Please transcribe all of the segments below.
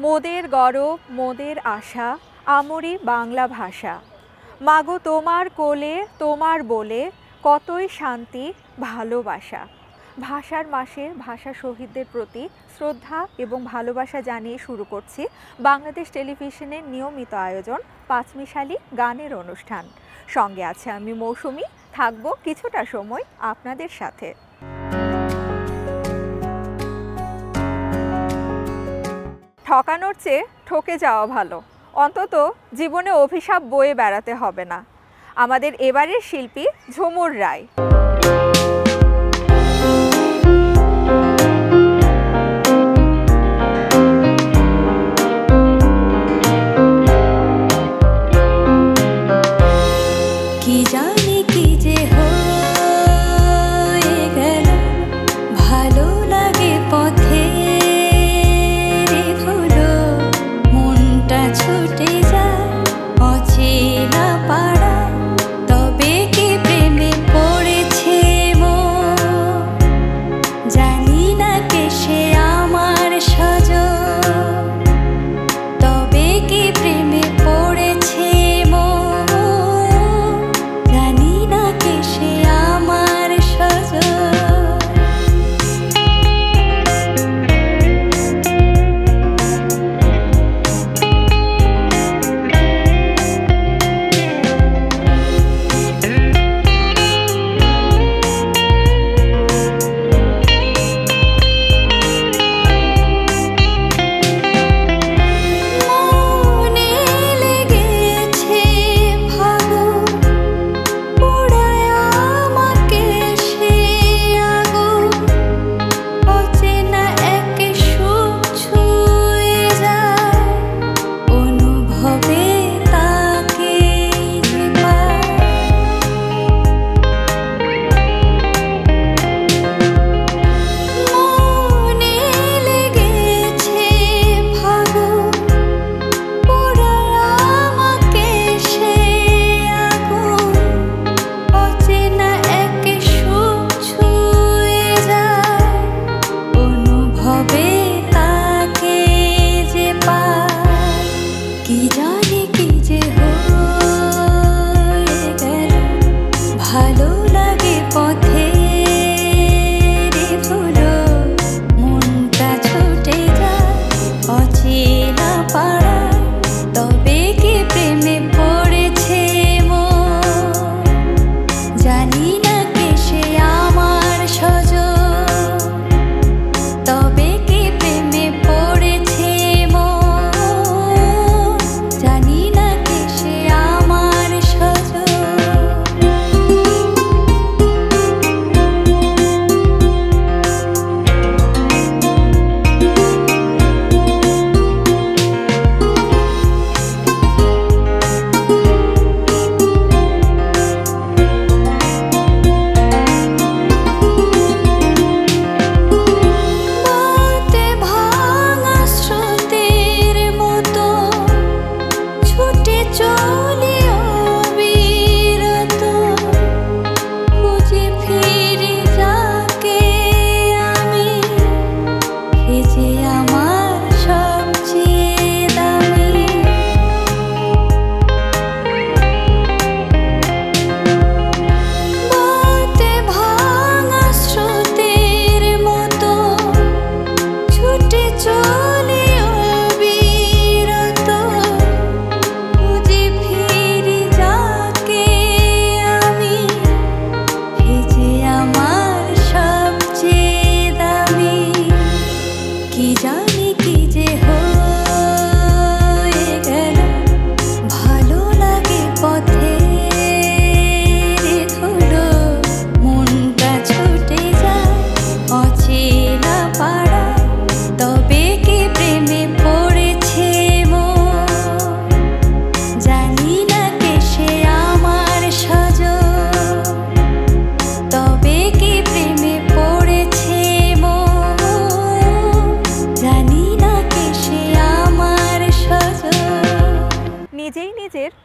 মোদের গরব মোদের আশা আমরি বাংলা ভাষা। মাগো তোমার কোলে তোমার বলে কতই শান্তি ভালোবাসা। ভাষার মাসে ভাষা শহীদদের প্রতি শ্রদ্ধা এবং ভালোবাসা জানিয়ে শুরু করছি বাংলাদেশ টেলিভিশনের নিয়মিত আয়োজন পাঁচমিশালি গানের অনুষ্ঠান। সঙ্গে আছে আমি মৌসুমী, থাকবো কিছুটা সময় আপনাদের সাথে। ঠকানোর চেয়ে ঠকে যাওয়া ভালো, অন্তত জীবনে অভিশাপ বয়ে বেড়াতে হবে না। আমাদের এবারের শিল্পী ঝুমুর রায়।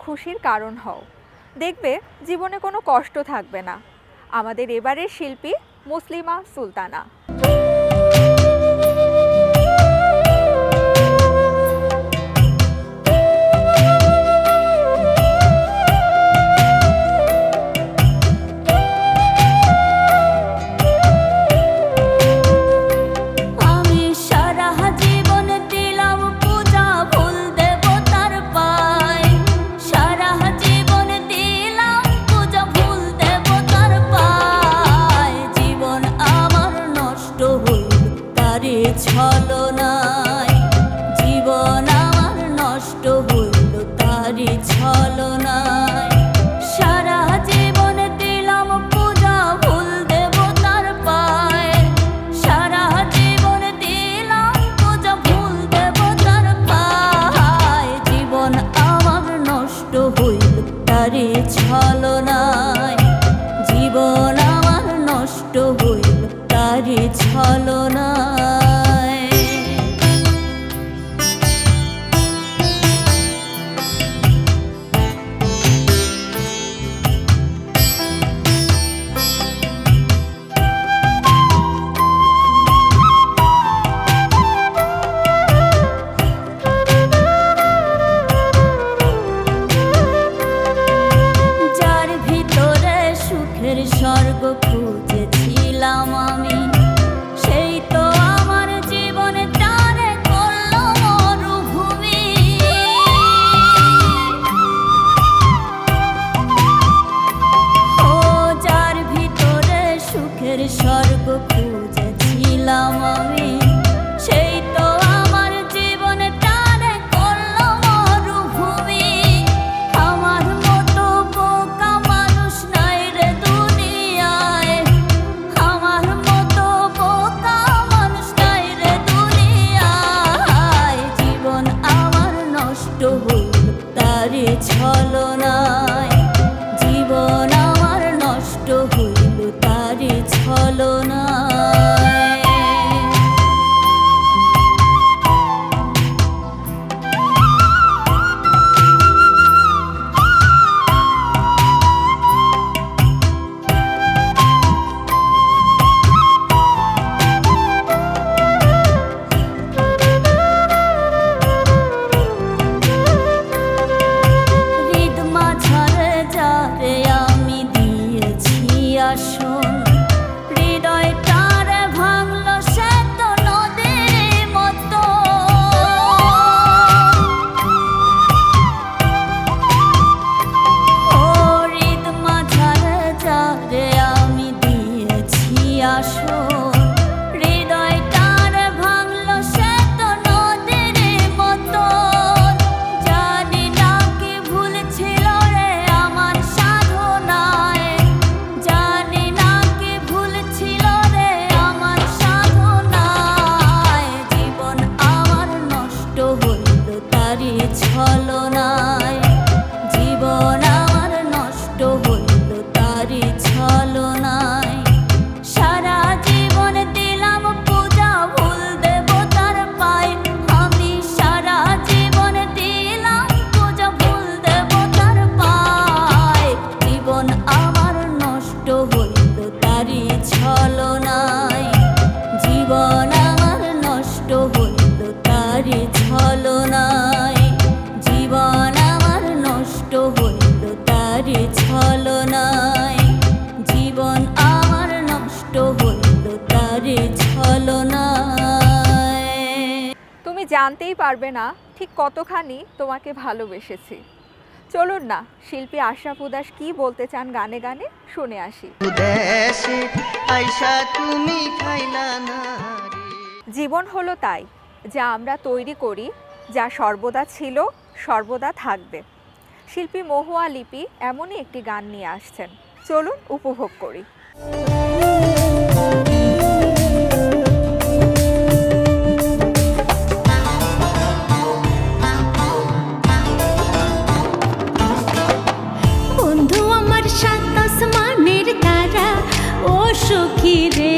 খুশির কারণ হও, দেখবে জীবনে কোনো কষ্ট থাকবে না। আমাদের এবারের শিল্পী মুসলিমা সুলতানা। ছলনায়, জীবন আমার নষ্ট হইল তার ছলনায়, জীবন আমার নষ্ট হইল তার ছলনায়। তুমি জানতেই পারবে না ঠিক কতখানি তোমাকে ভালোবেসেছি। চলুন না শিল্পী আশরাফ উদাস কি বলতে চান গানে গানে শুনে আসি। জীবন হলো তাই যা আমরা তৈরি করি, যা সর্বদা ছিল, সর্বদা থাকবে। শিল্পী মহুয়া লিপি এমনই একটি গান নিয়ে আসছেন, চলুন উপভোগ করি। বন্ধু আমার সাত আসমানের তারা, ও সখী রে,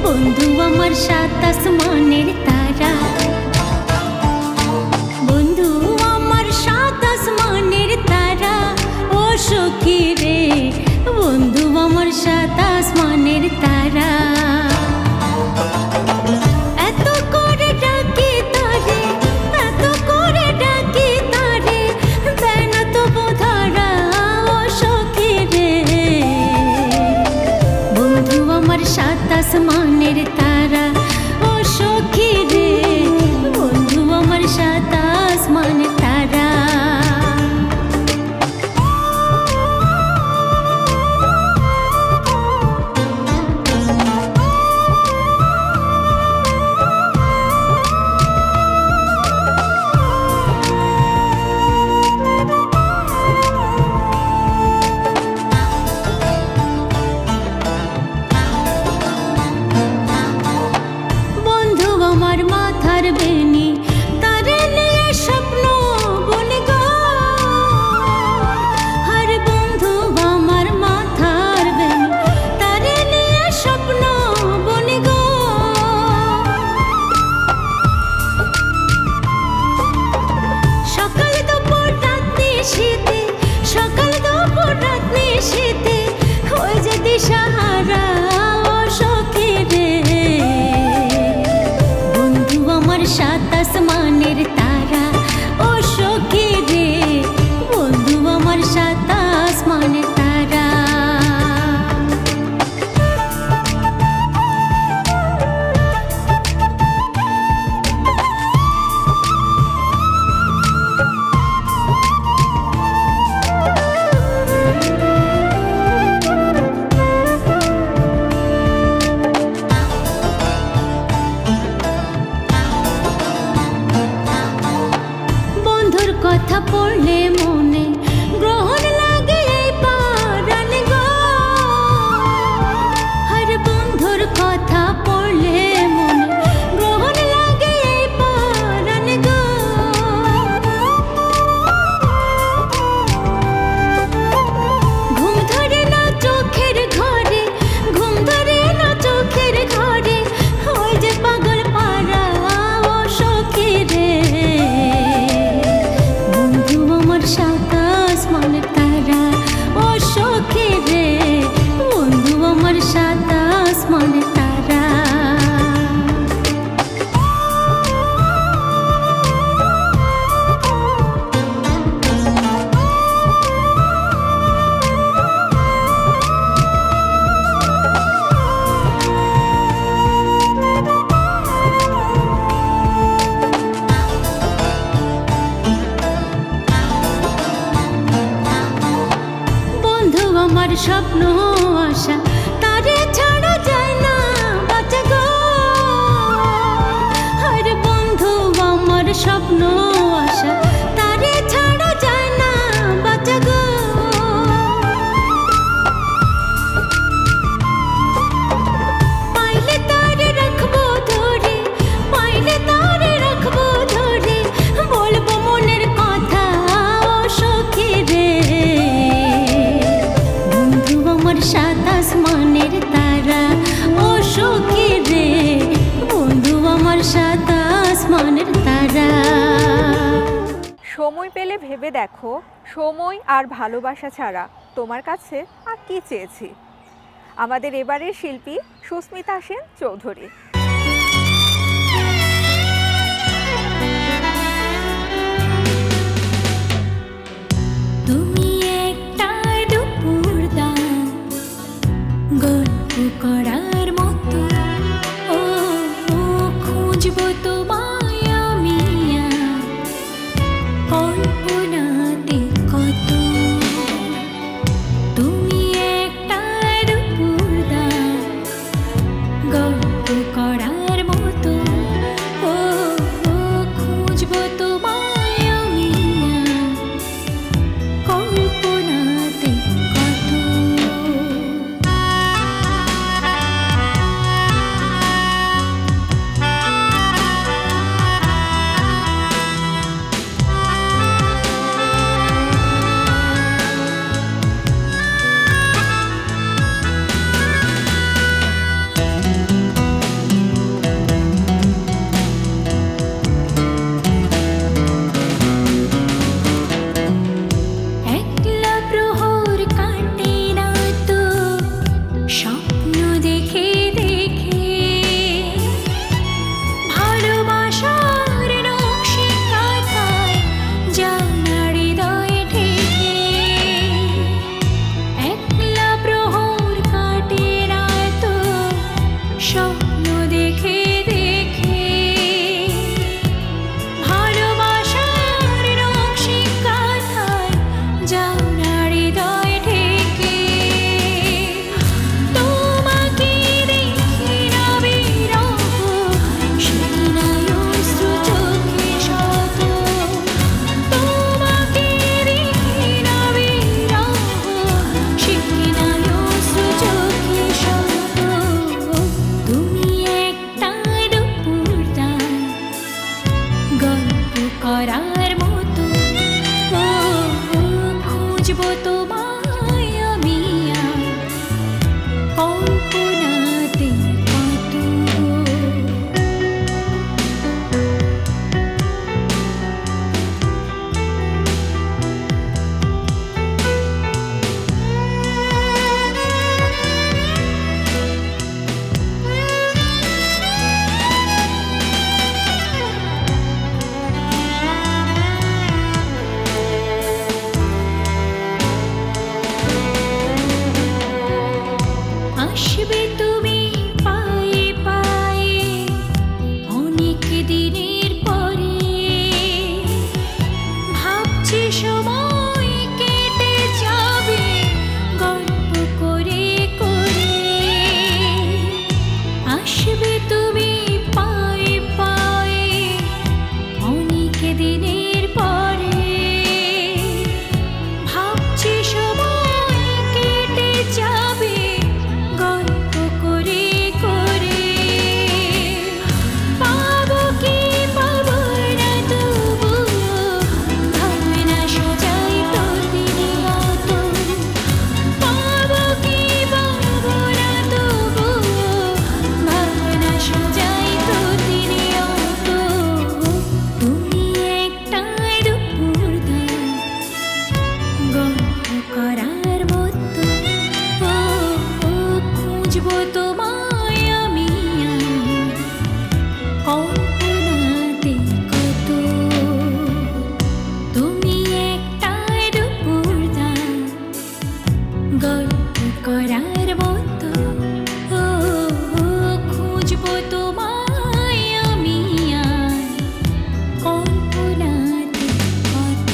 বন্ধু আমার সাত আসমানের তারা, বন্ধু আমার সাত আসমানের তারা, ও সখী রে, বন্ধু আমার সাত আসমানের তারা। এত করে ডাকি তারে, এত করে ডাকি তারে, দেয় না তবু ধরা, ও সখী রে, বন্ধু আমার সাত আসমানের তারা, ও সখী রে, বন্ধু আমার সাত আসমানের তারা। বন্ধু আমার মাথার বেনি, তারে নিয়ে স্বপ্ন বনে গো, আর বন্ধু আমার মাথার বেনি, তারে নিয়ে স্বপ্ন বনে গো। সকাল দুপুর রাত নিশীথে, সকাল দুপুর রাত নিশীথে, ওই যে দিশাহারা, ও সখী রে, বন্ধু আমার সাত আসমানের তারা, ও সখী রে, বন্ধু আমার সাত আসমানের তারা। বন্ধুর কথা পড়লে মনে গ্রহণ লাগে এই পারান গো, আর বন্ধুর কথা পড়লে মনে গ্রহণ লাগে এই পারান গো। ঘুম ধরে না চোখের ঘরে, ঘুম ধরে না চোখের ঘরে, ওই যে পাগল পারা, ও সখী রে, বন্ধু আমার সাত আসমানের তারা, ও সখী রে, বন্ধু আমার সাত আসমানের তারা। বন্ধু আমার স্বপ্ন আশা, তারে ছাড়া যায় না বাঁচা গো, আর বন্ধু আমার স্বপ্ন আশা, তারে ছাড়া যায় না বাঁচা গো। পাইলে তারে রাখবো ধরে, পাইলে তারে রাখবো ধরে, বলবো মনের কথা, ও সখী রে, বন্ধু আমার সাত আসমানের তারা, ও সখী রে, বন্ধু আমার সাত আসমানের তারা। সময় পেলে ভেবে দেখো, সময় আর ভালোবাসা ছাড়া তোমার কাছে আর কি চেয়েছি। আমাদের এবারের শিল্পী সুস্মিতা সেন চৌধুরী। গল্প করার মতো খুঁজবো তোমায় আমি কল্পনাতে কত। আসবে তুমি পায়ে পায়ে অনেক দিনের পরে, ভাবছি সময় কেটে যাবে গল্প করে করে। আসবে তুমি পায়ে পায়ে অনেক দিনের পরে, ভাবছি সময় কেটে যাবে গল্প করে করে। পাবো কি পাবো না তবুও ভাবনা সাজাই প্রতিনিয়ত। পাবো কি পাবো না তবুও ভাবনা সাজাই প্রতিনিয়ত। তুমি একটা দুপুর দাও গল্প করার মতো খুঁজবো তোমায় আমি কল্পনাতে কত। তুমি একটা দুপুর দাও গল্প করার মতো খুঁজবো তোমায় আমি কল্পনাতে কত।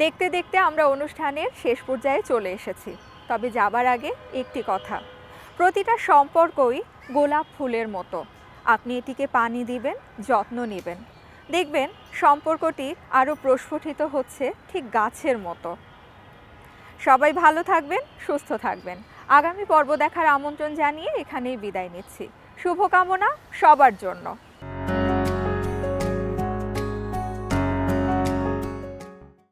দেখতে দেখতে আমরা অনুষ্ঠানের শেষ পর্যায়ে চলে এসেছি। তবে যাবার আগে একটি কথা, প্রতিটা সম্পর্কই গোলাপ ফুলের মতো। আপনি এটিকে পানি দিবেন, যত্ন নেবেন, দেখবেন সম্পর্কটি আরও প্রস্ফুটিত হচ্ছে ঠিক গাছের মতো। সবাই ভালো থাকবেন, সুস্থ থাকবেন। আগামী পর্ব দেখার আমন্ত্রণ জানিয়ে এখানেই বিদায় নিচ্ছি। শুভকামনা সবার জন্য।